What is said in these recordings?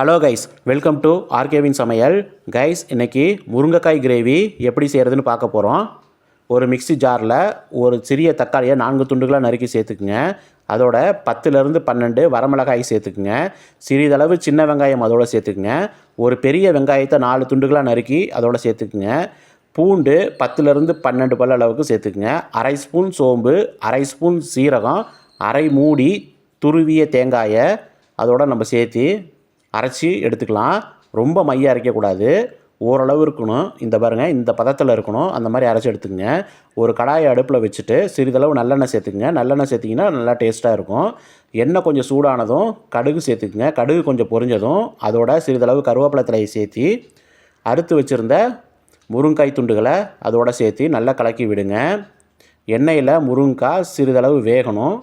Hello guys, welcome to ஆர்கேவின் சமையல். Guys, இன்றைக்கி முருங்கைக்காய் கிரேவி எப்படி செய்கிறதுன்னு பார்க்க போகிறோம். ஒரு மிக்ஸி ஜாரில் ஒரு சிறிய தக்காளியை 4 துண்டுகளாக நறுக்கி சேர்த்துக்குங்க. அதோட 10லேருந்து 12 வரமிளகாய் சேர்த்துக்குங்க. சிறிதளவு சின்ன வெங்காயம் அதோடு சேர்த்துக்குங்க. ஒரு பெரிய வெங்காயத்தை 4 துண்டுகளாக நறுக்கி அதோடு சேர்த்துக்குங்க. பூண்டு 10லேருந்து 12 பல் அளவுக்கு சேர்த்துக்குங்க. அரை ஸ்பூன் சோம்பு, அரை ஸ்பூன் சீரகம், அரை மூடி துருவிய தேங்காயை அதோடு நம்ம சேர்த்து அரைச்சி எடுத்துக்கலாம். ரொம்ப மைய அரைக்கக்கூடாது, ஓரளவு இருக்கணும். இந்த பாருங்கள், இந்த பதத்தில் இருக்கணும். அந்த மாதிரி அரைச்சி எடுத்துக்கங்க. ஒரு கடாயை அடுப்பில் வச்சுட்டு சிறிதளவு நல்லெண்ணெய் சேர்த்துக்குங்க. நல்லெண்ணெய் சேர்த்திங்கன்னா நல்லா டேஸ்ட்டாக இருக்கும். எண்ணெய் கொஞ்சம் சூடானதும் கடுகு சேர்த்துக்குங்க. கடுகு கொஞ்சம் பொரிஞ்சதும் அதோட சிறிதளவு கருவேப்பிலை தலையை சேர்த்து அறுத்து வச்சுருந்த முருங்காய் துண்டுகளை அதோடு சேர்த்து நல்லா கலக்கி விடுங்க. எண்ணெயில் முருங்காய் சிறிதளவு வேகணும்.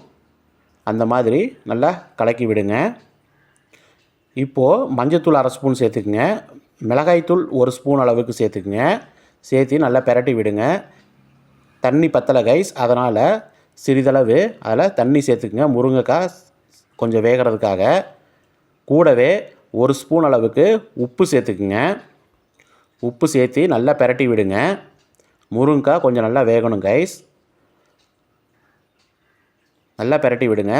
அந்த மாதிரி நல்லா கலக்கி விடுங்க. இப்போது மஞ்சத்தூள் அரை ஸ்பூன் சேர்த்துக்குங்க. மிளகாய்த்தூள் 1 ஸ்பூன் அளவுக்கு சேர்த்துக்குங்க. சேர்த்து நல்லா பெரட்டி விடுங்க. தண்ணி பத்தலை கைஸ், அதனால் சிறிதளவு அதில் தண்ணி சேர்த்துக்குங்க. முருங்கைக்காய் கொஞ்சம் வேகிறதுக்காக. கூடவே 1 ஸ்பூன் அளவுக்கு உப்பு சேர்த்துக்குங்க. உப்பு சேர்த்து நல்லா பெரட்டி விடுங்க. முருங்கைக்காய் கொஞ்சம் நல்லா வேகணும் கைஸ். நல்லா பெரட்டி விடுங்க.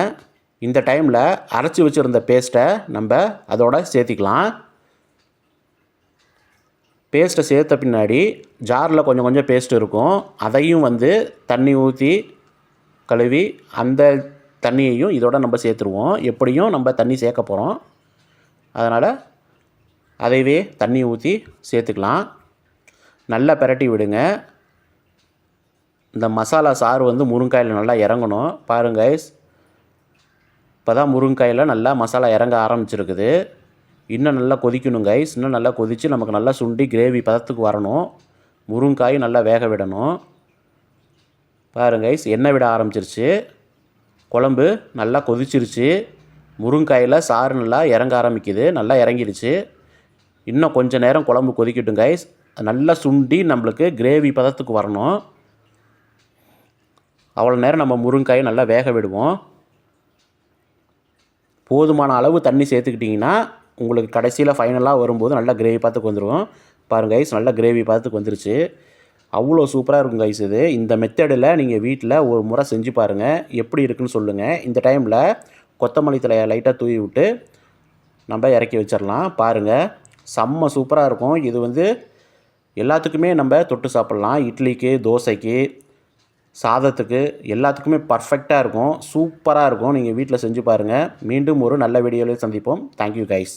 இந்த டைமில் அரைச்சி வச்சுருந்த பேஸ்ட்டை நம்ம அதோட சேர்த்திக்கலாம். பேஸ்ட்டை சேர்த்த பின்னாடி ஜாரில் கொஞ்சம் கொஞ்சம் பேஸ்ட் இருக்கும். அதையும் தண்ணி ஊற்றி கழுவி அந்த தண்ணியையும் இதோட நம்ம சேர்த்துருவோம். எப்படியும் நம்ம தண்ணி சேர்க்க போகிறோம், அதனால் அதைவே தண்ணி ஊற்றி சேர்த்துக்கலாம். நல்லா பெரட்டி விடுங்க. இந்த மசாலா சாறு முருங்காயில் நல்லா இறங்கணும். பாருங்க கைஸ், இப்போ தான் முருங்காயில் நல்லா மசாலா இறங்க ஆரம்பிச்சிருக்குது. இன்னும் நல்லா கொதிக்கணும் கைஸ். இன்னும் நல்லா கொதித்து நமக்கு நல்லா சுண்டி கிரேவி பதத்துக்கு வரணும். முருங்காயும் நல்லா வேக விடணும். பாருங்க கைஸ், எண்ணெய் விட ஆரம்பிச்சிருச்சு. குழம்பு நல்லா கொதிச்சிருச்சு. முருங்காயில் சாறு நல்லா இறங்க ஆரம்பிக்குது. நல்லா இறங்கிடுச்சு. இன்னும் கொஞ்சம் நேரம் குழம்பு கொதிக்கட்டும் கைஸ். நல்லா சுண்டி நம்மளுக்கு கிரேவி பதத்துக்கு வரணும். அவ்வளோ நேரம் நம்ம முருங்காயை நல்லா வேக விடுவோம். போதுமான அளவு தண்ணி சேர்த்துக்கிட்டிங்கன்னா உங்களுக்கு கடைசியில் ஃபைனலாக வரும்போது நல்லா கிரேவி பார்த்துக்கு வந்துடும். பாருங்கள் கைஸ், நல்லா கிரேவி பார்த்துக்கு வந்துருச்சு. அவ்வளோ சூப்பராக இருக்கும் கைஸ். இது இந்த மெத்தடில் நீங்கள் வீட்டில் ஒரு முறை செஞ்சு பாருங்கள், எப்படி இருக்குன்னு சொல்லுங்கள். இந்த டைமில் கொத்தமல்லி தலையை லைட்டாக தூவி விட்டு நம்ம இறக்கி வச்சிடலாம். பாருங்கள், செம்ம சூப்பராக இருக்கும். இது எல்லாத்துக்குமே நம்ம தொட்டு சாப்பிட்லாம். இட்லிக்கு, தோசைக்கு, சாதத்துக்கு, எல்லாத்துக்குமே பர்ஃபெக்டாக இருக்கும். சூப்பராக இருக்கும். நீங்கள் வீட்டில் செஞ்சு பாருங்கள். மீண்டும் ஒரு நல்ல வீடியோவில் சந்திப்போம். Thank you guys.